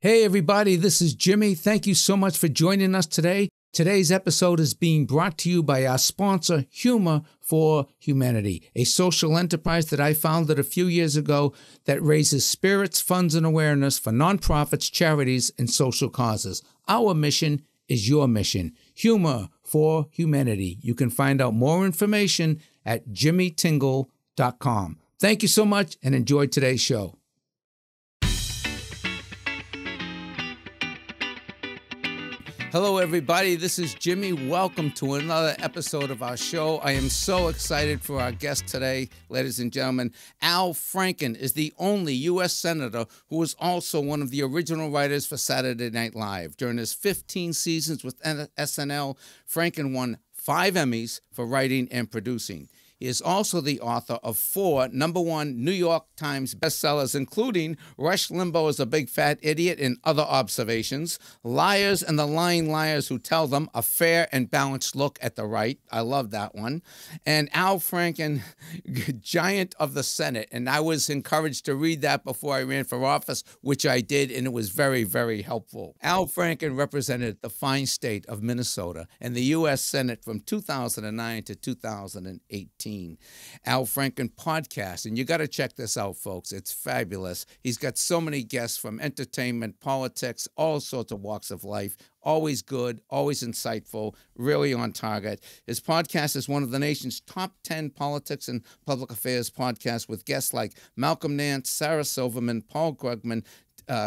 Hey everybody, this is Jimmy. Thank you so much for joining us today. Today's episode is being brought to you by our sponsor, Humor for Humanity, a social enterprise that I founded a few years ago that raises spirits, funds, and awareness for nonprofits, charities, and social causes. Our mission is your mission. Humor for Humanity. You can find out more information at jimmytingle.com. Thank you so much and enjoy today's show. Hello, everybody. This is Jimmy. Welcome to another episode of our show. I am so excited for our guest today, ladies and gentlemen. Al Franken is the only U.S. Senator who was also one of the original writers for Saturday Night Live. During his 15 seasons with SNL, Franken won 5 Emmys for writing and producing. He is also the author of 4 #1 New York Times bestsellers, including Rush Limbaugh is a Big Fat Idiot and Other Observations, Liars and the Lying Liars Who Tell Them, A Fair and Balanced Look at the Right. I love that one. And Al Franken, Giant of the Senate. And I was encouraged to read that before I ran for office, which I did, and it was very, very helpful. Al Franken represented the fine state of Minnesota and the U.S. Senate from 2009 to 2018. Al Franken Podcast, and you got to check this out, folks. It's fabulous. He's got so many guests from entertainment, politics, all sorts of walks of life. Always good, always insightful, really on target. His podcast is one of the nation's top 10 politics and public affairs podcasts with guests like Malcolm Nance, Sarah Silverman, Paul Krugman,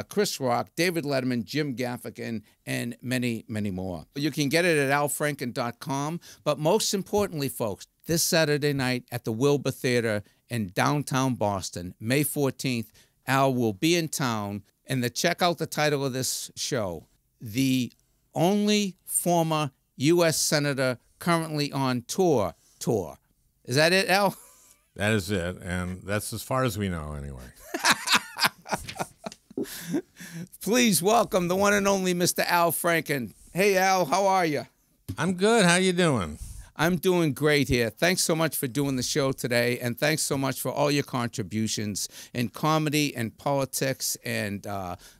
Chris Rock, David Letterman, Jim Gaffigan, and many, many more. You can get it at alfranken.com. But most importantly, folks, this Saturday night at the Wilbur Theatre in downtown Boston, May 14th, Al will be in town. And to check out the title of this show, The Only Former U.S. Senator Currently on Tour. Is that it, Al? That is it, and that's as far as we know anyway. Please welcome the one and only Mr. Al Franken. Hey, Al, how are you? I'm good. How you doing? I'm doing great here. Thanks so much for doing the show today, and thanks so much for all your contributions in comedy and politics and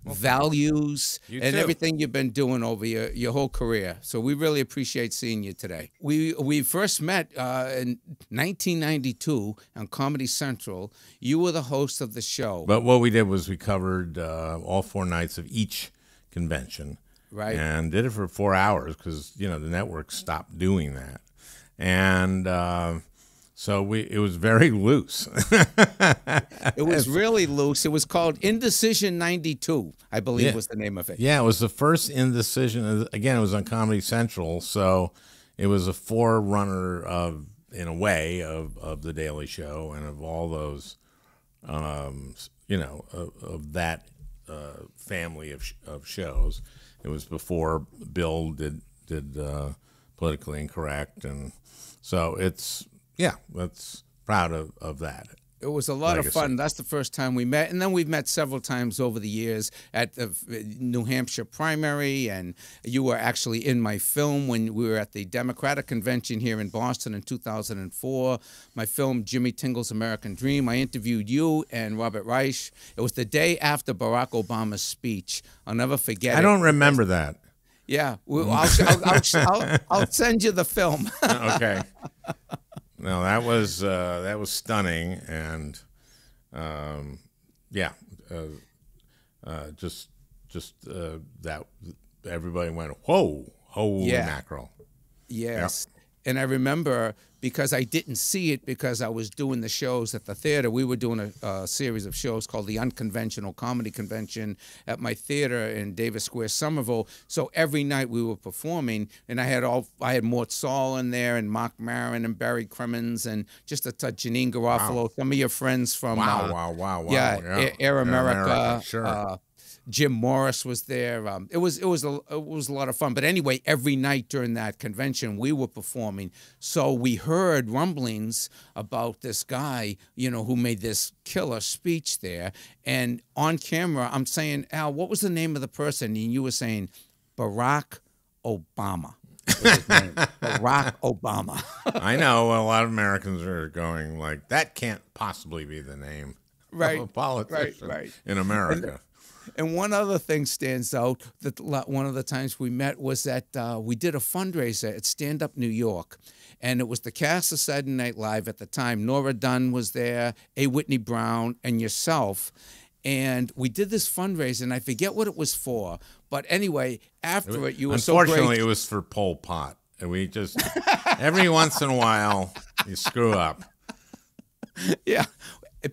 values and everything you've been doing over your whole career. So we really appreciate seeing you today. We first met in 1992 on Comedy Central. You were the host of the show. But what we did was we covered all 4 nights of each convention. Right. And did it for 4 hours because, the network stopped doing that. And so it was very loose. It was really loose. It was called Indecision 92, I believe was the name of it. Yeah, it was the first Indecision. Again, it was on Comedy Central, so it was a forerunner of, in a way, of The Daily Show and of all those, of that family of shows. It was before Bill did Politically Incorrect, and so that's proud of that. It was a lot of fun. That's the first time we met, and then we've met several times over the years at the New Hampshire primary, and you were actually in my film when we were at the Democratic Convention here in Boston in 2004. My film, Jimmy Tingle's American Dream, I interviewed you and Robert Reich. It was the day after Barack Obama's speech. I'll never forget it. I don't remember that. Yeah, I'll send you the film. Okay. No, that was stunning, and that everybody went whoa, holy mackerel. Yes. Yep. And I remember, because I didn't see it because I was doing the shows at the theater. We were doing a series of shows called the Unconventional Comedy Convention at my theater in Davis Square, Somerville. So every night we were performing, and I had Mort Saul in there, and Mark Maron, and Barry Crimmins, and just a touch Janine Garofalo, some of your friends from Air America. Sure. Jim Morris was there. It was a lot of fun. But anyway, every night during that convention, we were performing. So we heard rumblings about this guy, who made this killer speech there. And on camera, I'm saying, Al, what was the name of the person? And you were saying, Barack Obama. Barack Obama. I know a lot of Americans are going like, that can't possibly be the name of a politician in America. And one other thing stands out, that one of the times we met was that we did a fundraiser at Stand Up New York. And it was the cast of Saturday Night Live at the time. Nora Dunn was there, A. Whitney Brown, and yourself. And we did this fundraiser, and I forget what it was for. But anyway, after it, you were so great. Unfortunately, it was for Pol Pot. And we just, every once in a while, you screw up. Yeah.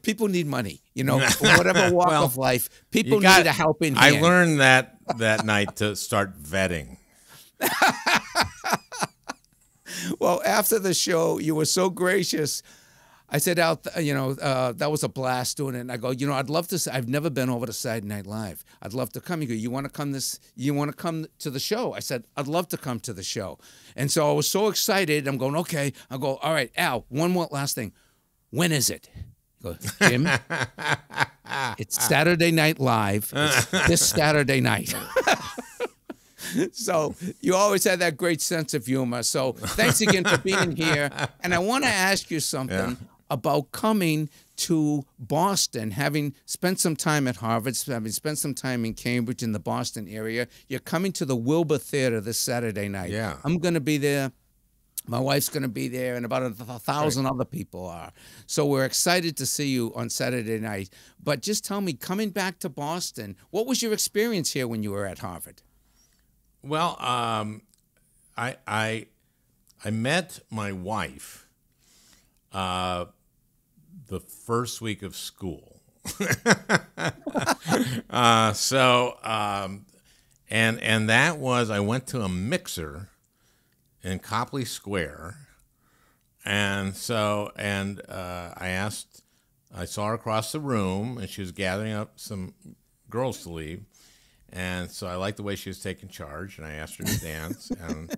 People need money, you know, for whatever walk of life. People need a helping hand. I learned that night to start vetting. Well, after the show, you were so gracious. I said, that was a blast doing it. And I go, I'd love to. I've never been over to Saturday Night Live. I'd love to come. You go, you want to come You want to come to the show? I said, I'd love to come to the show. And so I was so excited. I'm going, okay. I go, all right, Al. One more last thing. When is it? He goes, Jim, it's Saturday Night Live. It's this Saturday night. So you always had that great sense of humor. So thanks again for being here. And I want to ask you something about coming to Boston, having spent some time at Harvard, having spent some time in Cambridge in the Boston area. You're coming to the Wilbur Theatre this Saturday night. Yeah. I'm going to be there. My wife's going to be there, and about 1,000 other people are. So we're excited to see you on Saturday night. But just tell me, coming back to Boston, what was your experience here when you were at Harvard? Well, I met my wife the first week of school. And that was, I went to a mixer in Copley Square, and I saw her across the room, and she was gathering up some girls to leave. And so I liked the way she was taking charge, and I asked her to dance, and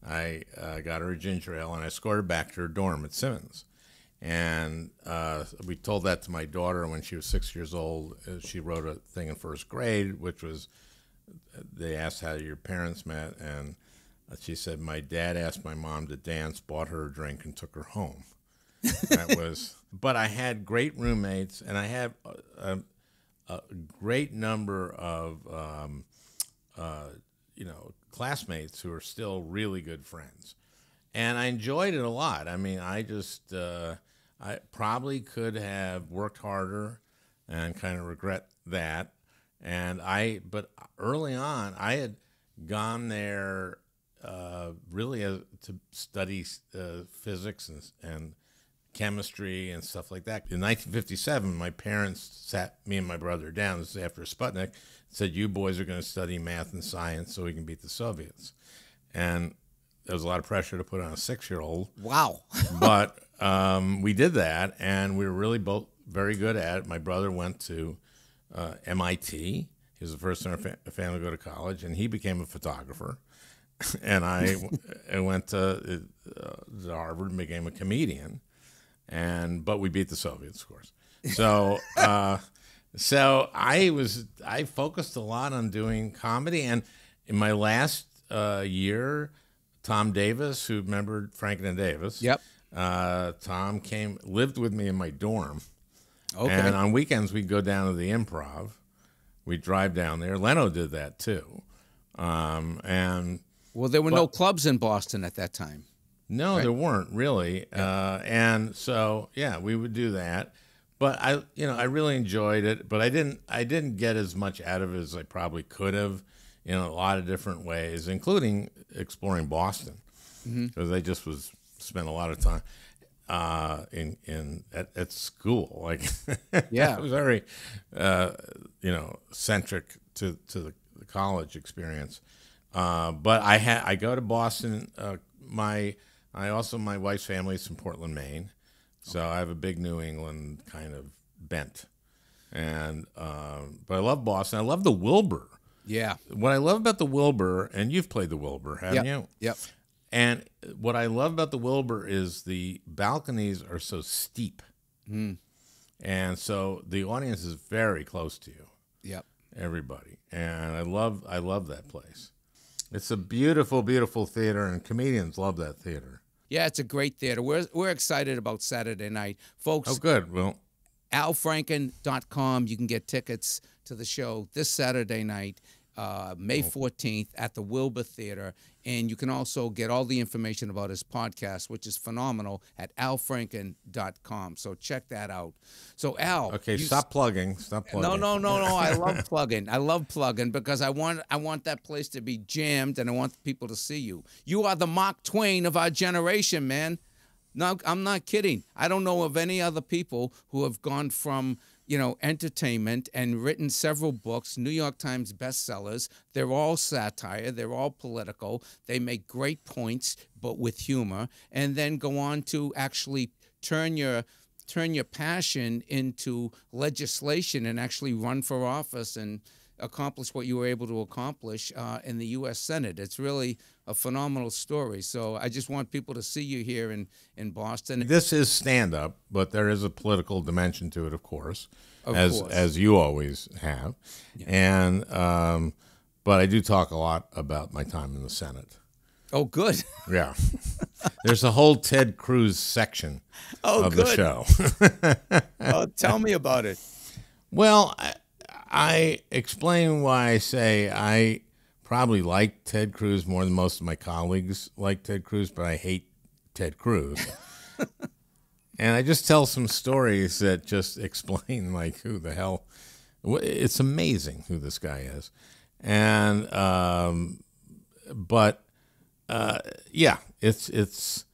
I got her a ginger ale, and I escorted her back to her dorm at Simmons. And we told that to my daughter when she was 6 years old. She wrote a thing in first grade, which was, they asked how your parents met, and she said, my dad asked my mom to dance, bought her a drink, and took her home. That was, but I had great roommates, and I had a great number of, classmates who are still really good friends. And I enjoyed it a lot. I mean, I probably could have worked harder and kind of regret that. But early on, I had gone there really to study physics and chemistry and stuff like that. In 1957, my parents sat me and my brother down, this is after Sputnik, said, you boys are going to study math and science so we can beat the Soviets. And there was a lot of pressure to put on a 6-year-old. Wow. But we did that, and we were really both very good at it. My brother went to MIT. He was the first in our family to go to college, and he became a photographer. And I went to Harvard and became a comedian. But we beat the Soviets, of course. So I focused a lot on doing comedy. And in my last year, Tom Davis, who remembered Franken and Davis. Yep. Tom lived with me in my dorm. Okay. And on weekends, we'd go down to the Improv. We'd drive down there. Leno did that, too. Well, there were no clubs in Boston at that time. No, right? There weren't really. Yeah. And so, yeah, we would do that. But I really enjoyed it. But I didn't get as much out of it as I probably could have in a lot of different ways, including exploring Boston, because I just spent a lot of time at school. Like, yeah, it was very centric to the college experience. But I go to Boston. My wife's family is from Portland, Maine, so I have a big New England kind of bent. And but I love Boston. I love the Wilbur. Yeah. What I love about the Wilbur, and you've played the Wilbur, haven't you? Yep. And what I love about the Wilbur is the balconies are so steep. And so the audience is very close to you. Yep. Everybody. And I love that place. It's a beautiful, beautiful theater, and comedians love that theater. Yeah, it's a great theater. We're excited about Saturday night, folks. Oh, good. Well, alfranken.com. You can get tickets to the show this Saturday night, May 14th at the Wilbur Theatre. And you can also get all the information about his podcast, which is phenomenal, at alfranken.com. So check that out. So, Al. Okay, stop plugging. Stop plugging. No. I love plugging. I love plugging because I want that place to be jammed, and I want people to see you. You are the Mark Twain of our generation, man. No, I'm not kidding. I don't know of any other people who have gone from, entertainment and written several books, New York Times bestsellers. They're all satire. They're all political. They make great points, but with humor, and then go on to actually turn your passion into legislation and actually run for office and accomplish what you were able to accomplish in the U.S. Senate. It's really a phenomenal story. So I just want people to see you here in Boston. This is stand-up, but there is a political dimension to it, of course, as you always have. Yeah. And but I do talk a lot about my time in the Senate. Oh, good. Yeah. There's a whole Ted Cruz section of the show. Oh, tell me about it. Well, I explain why I say I probably like Ted Cruz more than most of my colleagues like Ted Cruz, but I hate Ted Cruz. And I just tell some stories that just explain, like, who the hell. It's amazing who this guy is. And, yeah, it's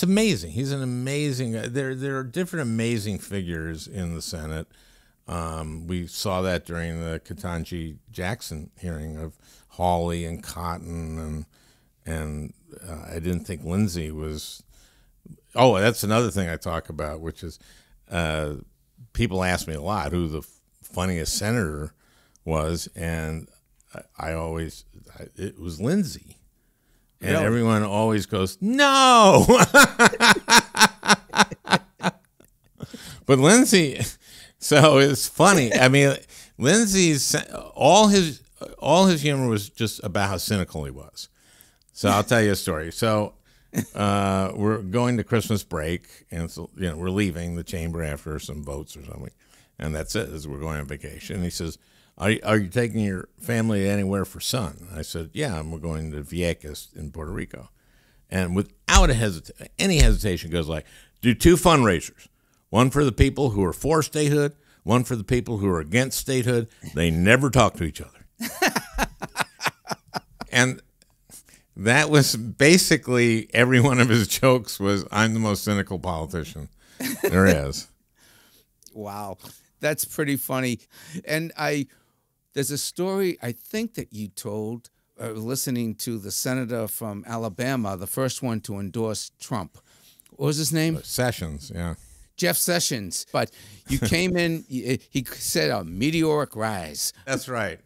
amazing. He's an amazing, there are different amazing figures in the Senate. We saw that during the Ketanji Jackson hearing of Hawley and Cotton, and I didn't think Lindsay was. Oh, that's another thing I talk about, which is people ask me a lot who the funniest senator was, and it was Lindsay, and everyone always goes, no. But Lindsay. So it's funny. I mean, Lindsay's all his humor was just about how cynical he was. So I'll tell you a story. So we're going to Christmas break, and so we're leaving the chamber after some votes or something, and that's it. As we're going on vacation, and he says, "Are you taking your family anywhere for sun?" I said, "Yeah, and we're going to Vieques in Puerto Rico," and without any hesitation, goes like, "Do 2 fundraisers." One for the people who are for statehood, one for the people who are against statehood. They never talk to each other. And that was basically every one of his jokes was, I'm the most cynical politician there is. Wow. That's pretty funny. And there's a story I think that you told listening to the senator from Alabama, the first one to endorse Trump. What was his name? Sessions, yeah. Jeff Sessions, but you came in, he said a meteoric rise. That's right.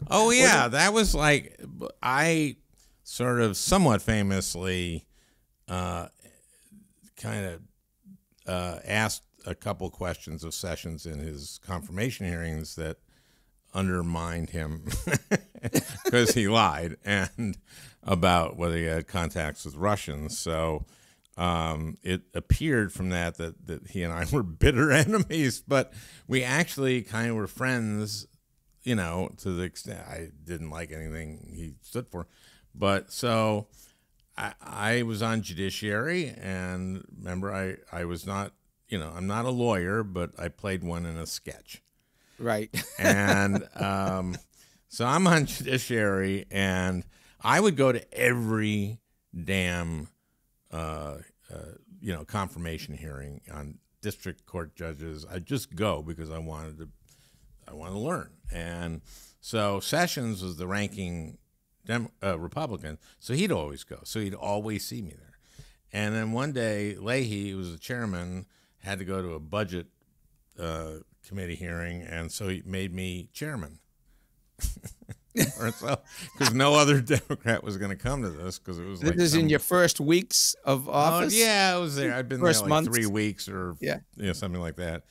Oh, yeah, that was like, I sort of somewhat famously kind of asked a couple questions of Sessions in his confirmation hearings that undermined him because he lied and about whether he had contacts with Russians. So it appeared from that he and I were bitter enemies, but we actually kind of were friends, to the extent I didn't like anything he stood for. But so I was on Judiciary, and remember, I was not, I'm not a lawyer, but I played one in a sketch. Right. And so I'm on Judiciary, and I would go to every damn confirmation hearing on district court judges. I just go because I wanted to learn. And so Sessions was the ranking Republican, so he'd always go. So he'd always see me there. And then one day, Leahy, who was the chairman, had to go to a budget committee hearing, and so he made me chairman. Because no other Democrat was going to come to this, because it was this like is in your first weeks of office. Yeah, I was there. I'd been there like months? 3 weeks or something like that.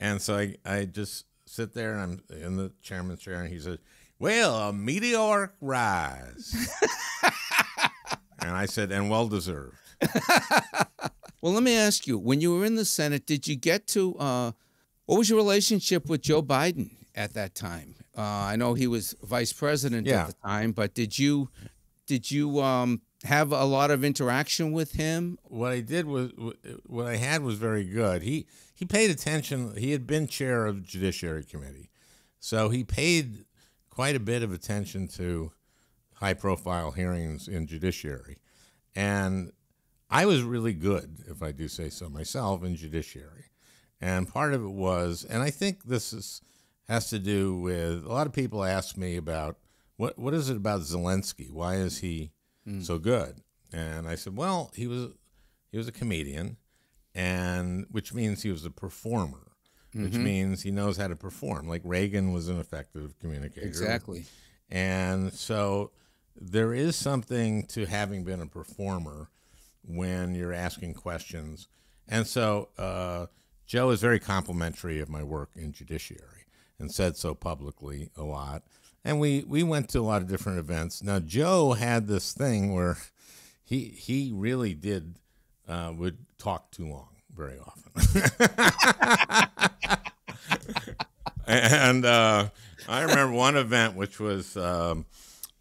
And so I just sit there, and I'm in the chairman's chair, and he said, "Well, a meteoric rise." And I said, "And well deserved." Well, let me ask you: when you were in the Senate, did you get to What was your relationship with Joe Biden at that time? I know he was vice president at the time, but did you have a lot of interaction with him? What I had was very good. He paid attention. He had been chair of the Judiciary Committee, so he paid quite a bit of attention to high-profile hearings in judiciary, and I was really good, if I do say so myself, in judiciary. And part of it was, and I think has to do with, a lot of people ask me about, what is it about Zelensky? Why is he so good? And I said, well, he was a comedian, and which means he was a performer, which means he knows how to perform. Like Reagan was an effective communicator. Exactly. And so there is something to having been a performer when you're asking questions. And so Joe is very complimentary of my work in judiciary and said so publicly a lot. And we went to a lot of different events. Now, Joe had this thing where he really would talk too long very often. And I remember one event which was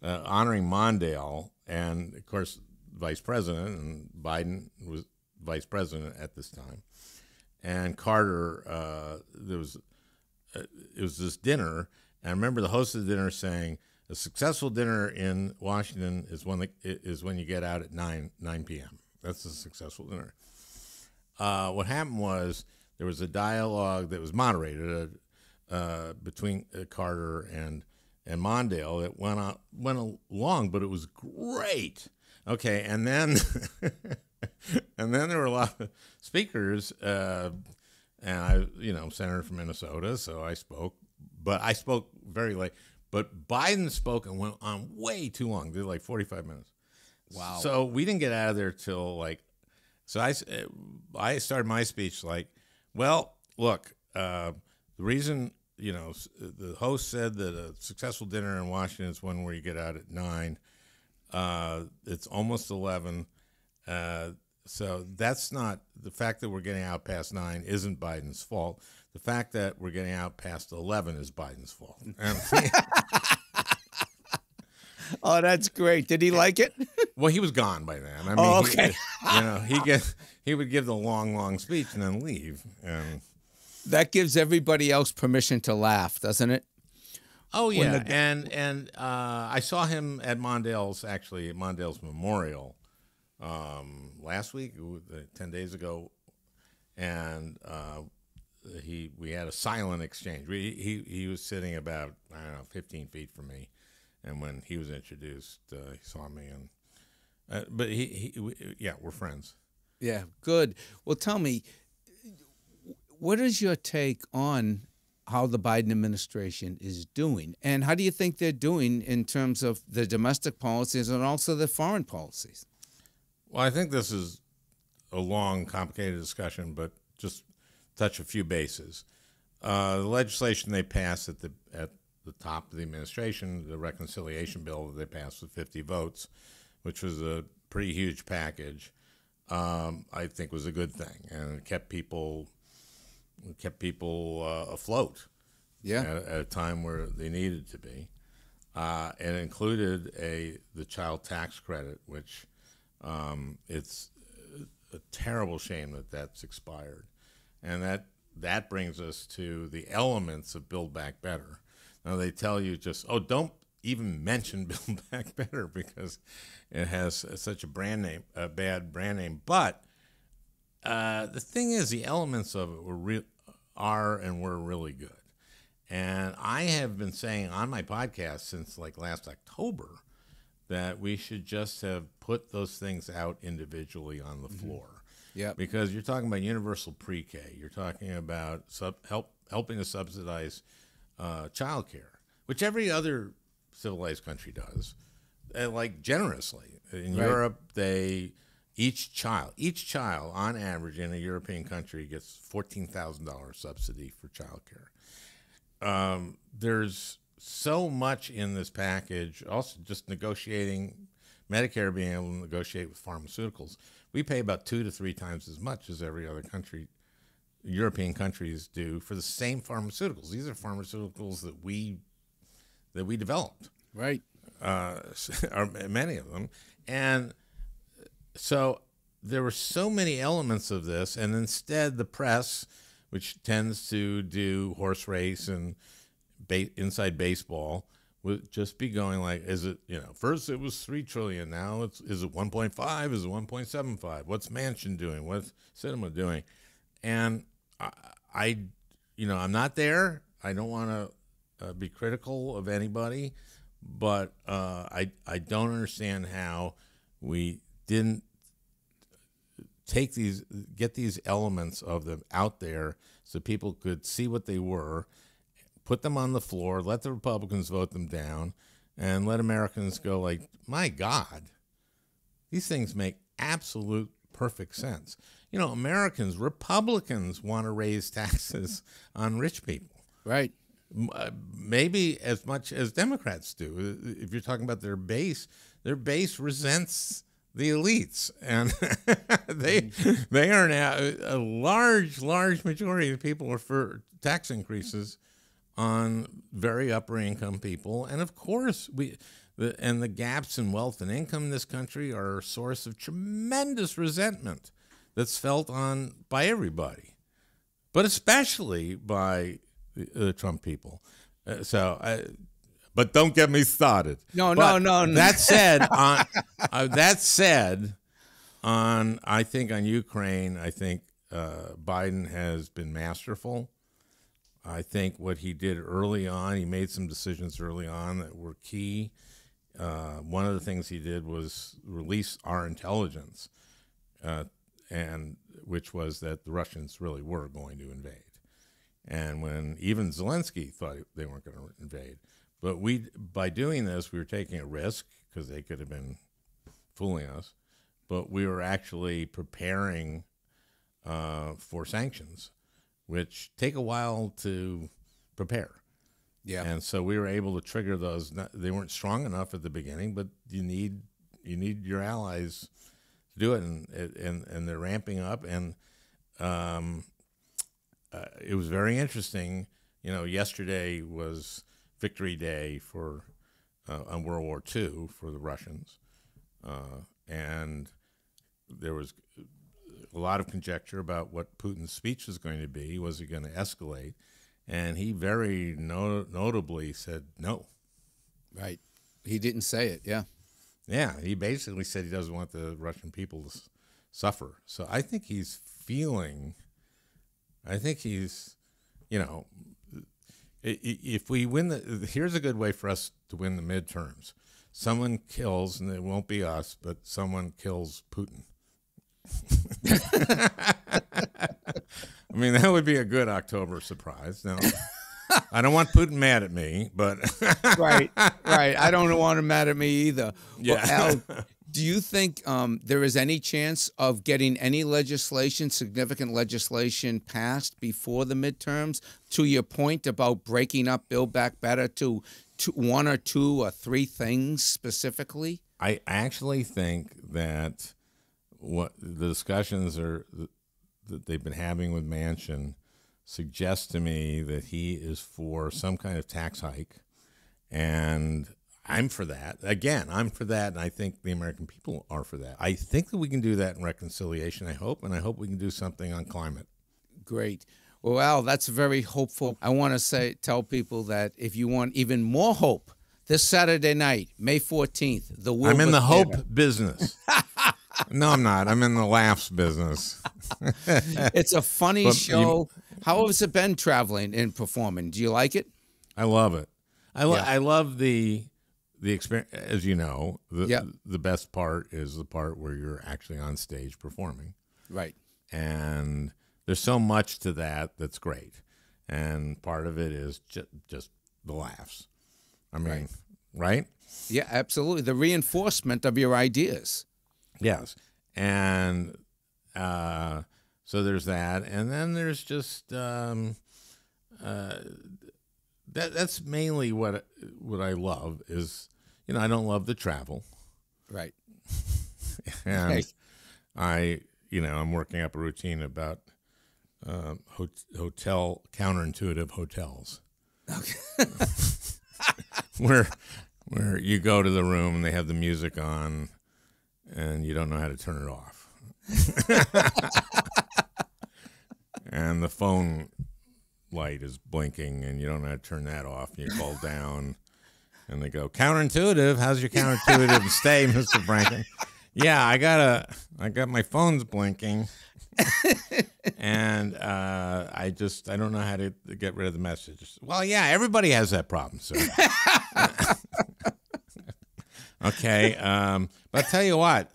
honoring Mondale, and, of course, vice president, and Biden was vice president at this time. And Carter, it was this dinner, and I remember the host of the dinner saying, "A successful dinner in Washington is when you get out at 9 p.m. That's a successful dinner." What happened was there was a dialogue that was moderated between Carter and Mondale that went along, but it was great. Okay, and then and then there were a lot of speakers, and I, senator from Minnesota, so I spoke, but I spoke very late. But Biden spoke and went on way too long, did like 45 minutes. Wow. So we didn't get out of there till so I started my speech like, well, look, the reason, the host said that a successful dinner in Washington is one where you get out at 9. It's almost 11. So that's not, the fact that we're getting out past 9 isn't Biden's fault. The fact that we're getting out past 11 is Biden's fault. Oh, that's great. Did he like it? Well, he was gone by then. I mean, okay. He would give the long speech and then leave. And that gives everybody else permission to laugh, doesn't it? Oh yeah, and I saw him at Mondale's memorial last week, 10 days ago, and we had a silent exchange. He was sitting about 15 feet from me, and when he was introduced, he saw me, and but we're friends. Yeah, good. Well, tell me, what is your take on how the Biden administration is doing, and how do you think they're doing in terms of the domestic policies and also the foreign policies? Well, I think this is a long, complicated discussion, but just touch a few bases. The legislation they passed at the top of the administration, the reconciliation bill that they passed with 50 votes, which was a pretty huge package, I think was a good thing, and it kept people afloat. Yeah. At a time where they needed to be. It included the child tax credit, which it's a terrible shame that that's expired. And that brings us to the elements of Build Back Better. Now they tell you don't even mention Build Back Better because it has such a bad brand name. But the thing is, the elements of it were really good. And I have been saying on my podcast since last October that we should just have put those things out individually on the floor. Yeah. Because you're talking about universal pre-K. You're talking about helping to subsidize child care, which every other civilized country does, generously. In Europe, each child on average in a European country gets $14,000 subsidy for child care. There's so much in this package. Also, just negotiating Medicare, being able to negotiate with pharmaceuticals. We pay about 2 to 3 times as much as every other country European countries do for the same pharmaceuticals. These are pharmaceuticals that we developed, Right. Or many of them, and so there were so many elements of this, and instead the press, which tends to do horse race and inside baseball, would just be going like, is it, first it was $3 trillion, now is it 1.5, is it 1.75? What's Manchin doing? What's Sinema doing? And I'm not there. I don't want to be critical of anybody, but I don't understand how we didn't get these elements of them out there so people could see what they were, put them on the floor, let the Republicans vote them down, and let Americans go like, my God, these things make absolute perfect sense. Americans, Republicans want to raise taxes on rich people. Right. Maybe as much as Democrats do. If you're talking about their base resents the elites, and they are now a large majority of people are for tax increases on very upper income people, and of course the gaps in wealth and income in this country are a source of tremendous resentment that's felt by everybody, but especially by the Trump people. But don't get me started. No. That said, I think on Ukraine, I think Biden has been masterful. I think what he did early on, he made some decisions early on that were key. One of the things he did was release our intelligence, and which was that the Russians really were going to invade. And when even Zelensky thought they weren't going to invade. But by doing this, we were taking a risk because they could have been fooling us. But we were actually preparing for sanctions, which take a while to prepare. Yeah. And so we were able to trigger those. They weren't strong enough at the beginning, but you need your allies to do it, and they're ramping up. And it was very interesting. Yesterday was Victory Day on World War II for the Russians, and there was a lot of conjecture about what Putin's speech was going to be. Was he going to escalate? And he very notably said no. Right. He didn't say it. Yeah. Yeah. He basically said he doesn't want the Russian people to suffer. So I think he's if we win here's a good way for us to win the midterms. Someone kills, and it won't be us, but someone kills Putin. I mean, that would be a good October surprise. Now, I don't want Putin mad at me, but right. I don't want him mad at me either. Yeah. Well, Al, do you think there is any chance of getting any significant legislation passed before the midterms? To your point about breaking up Build Back Better to one or two or three things specifically? I actually think that what the discussions that they've been having with Manchin suggests to me that he is for some kind of tax hike, and I'm for that. Again, I'm for that, and I think the American people are for that. I think that we can do that in reconciliation, I hope, and I hope we can do something on climate. Great. Well, Al, that's very hopeful. I want to tell people that if you want even more hope, this Saturday night, May 14th, the Wilbur I'm in the Theatre. hope business. No, I'm not. I'm in the laughs business. It's a funny show. How has it been traveling and performing? Do you like it? I love it. I love the experience. As you know, the best part is the part where you're actually on stage performing. Right. And there's so much to that that's great. And part of it is just the laughs. I mean, right? Yeah, absolutely. The reinforcement of your ideas. Yes. And so there's that. And then there's just that's mainly what I love is, I don't love the travel. Right. And I'm working up a routine about hotel, Counterintuitive Hotels. Okay. where you go to the room and they have the music on and you don't know how to turn it off. And the phone light is blinking and you don't know how to turn that off. And you call down and they go, "Counterintuitive, how's your counterintuitive stay, Mr. Franken?" "Yeah, I got my phone's blinking." And I don't know how to get rid of the message. "Well, yeah, everybody has that problem, sir." Okay, but I'll tell you what,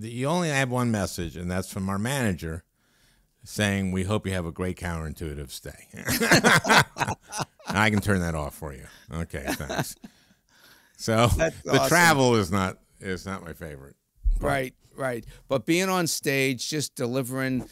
you only have one message, and that's from our manager saying, "We hope you have a great counterintuitive stay." I can turn that off for you. Okay, thanks. So the travel is not my favorite. Right. But being on stage, just delivering,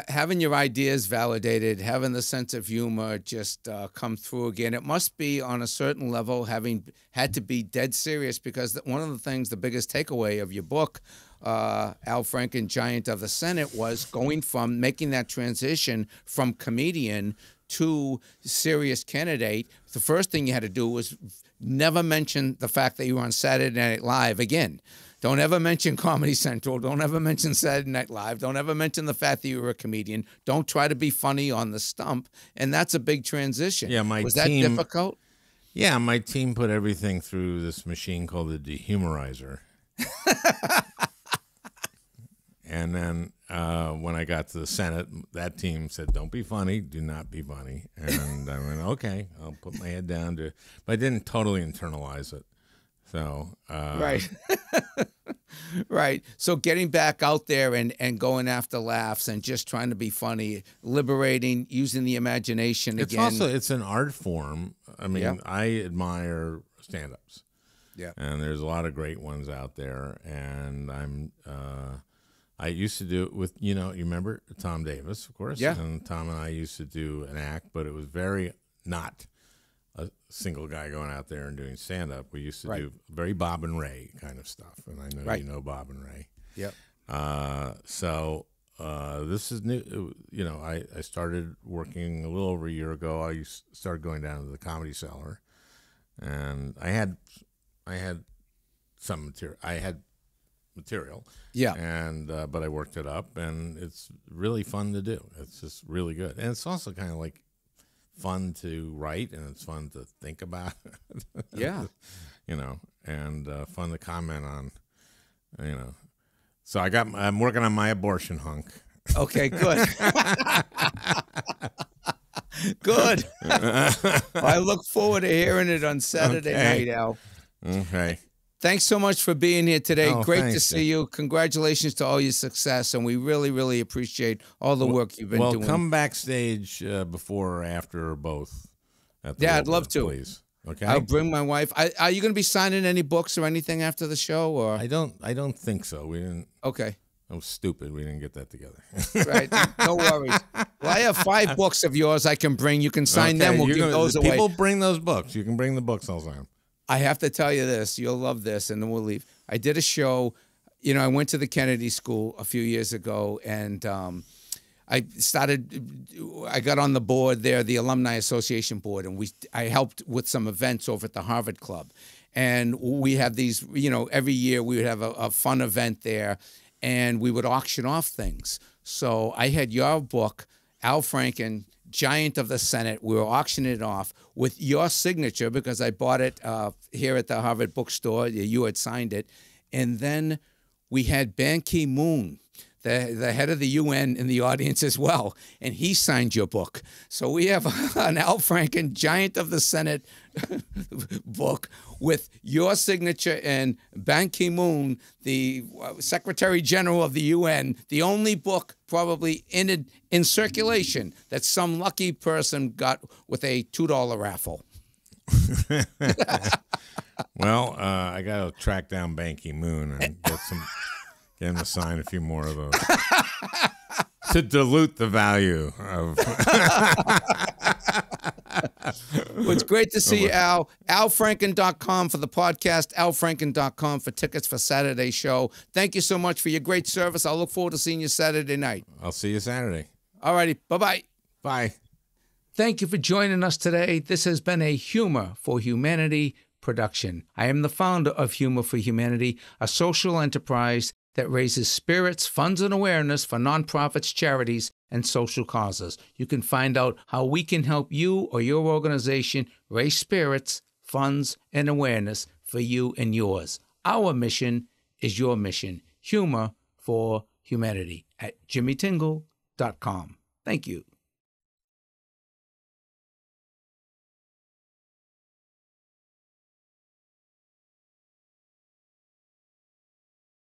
having your ideas validated, having the sense of humor just come through again. It must be on a certain level having had to be dead serious, because one of the things, the biggest takeaway of your book, Al Franken, Giant of the Senate, was going from making that transition from comedian to serious candidate. The first thing you had to do was never mention the fact that you were on Saturday Night Live again. Don't ever mention Comedy Central. Don't ever mention Saturday Night Live. Don't ever mention the fact that you were a comedian. Don't try to be funny on the stump. And that's a big transition. Yeah, was that difficult? Yeah, my team put everything through this machine called the dehumorizer. And then when I got to the Senate, that team said, "Don't be funny. Do not be funny." And I went, "Okay, I'll put my head down to," but I didn't totally internalize it. So right. Right. So getting back out there and going after laughs and just trying to be funny, liberating, using the imagination again. It's an art form. I mean, I admire stand-ups. Yeah. And there's a lot of great ones out there. And I used to do it with, you remember Tom Davis, of course. Yeah. And Tom and I used to do an act, but it was very not a single guy going out there and doing stand-up. We used to do very Bob and Ray kind of stuff, and I know you know Bob and Ray. Yep. So this is new. I started working a little over a year ago. I started going down to the Comedy Cellar, and I had some material. Yeah. And but I worked it up, and it's really fun to do. It's just really good, and it's also kind of like fun to write, and it's fun to think about. Yeah. And fun to comment on. So I'm working on my abortion hunk. Okay, good. Good. I look forward to hearing it on Saturday night, Al. Okay. Thanks so much for being here today. Oh, Great thanks, to see you. Congratulations to all your success, and we really, really appreciate all the work you've been doing. Well, come backstage before or after or both. I'd love to. Please. Okay. I'll bring my wife. Are you going to be signing any books or anything after the show? Or I don't think so. We didn't. Okay. I was stupid. We didn't get that together. Right. No worries. Well, I have 5 books of yours I can bring. You can sign them. We'll give those away. People bring those books. You can bring the books. I'll sign them. I have to tell you this. You'll love this, and then we'll leave. I did a show. I went to the Kennedy School a few years ago, and I got on the board there, the Alumni Association board, and I helped with some events over at the Harvard Club. And we have these, every year we would have a fun event there, and we would auction off things. So I had your book, Al Franken, Giant of the Senate. We were auctioning it off with your signature because I bought it here at the Harvard bookstore. You had signed it. And then we had Ban Ki-moon, the head of the UN, in the audience as well, and he signed your book. So we have an Al Franken, Giant of the Senate book with your signature and Ban Ki-moon, the Secretary General of the UN, the only book probably in circulation that some lucky person got with a $2 raffle. Well, I got to track down Ban Ki-moon and get him to sign a few more of those to dilute the value of. Well, it's great to see you, Al. AlFranken.com for the podcast, AlFranken.com for tickets for Saturday's show. Thank you so much for your great service. I'll look forward to seeing you Saturday night. I'll see you Saturday. All righty. Bye-bye. Bye. Thank you for joining us today. This has been a Humor for Humanity production. I am the founder of Humor for Humanity, a social enterprise that raises spirits, funds, and awareness for nonprofits, charities, and social causes. You can find out how we can help you or your organization raise spirits, funds, and awareness for you and yours. Our mission is your mission. Humor for Humanity at jimmytingle.com. Thank you.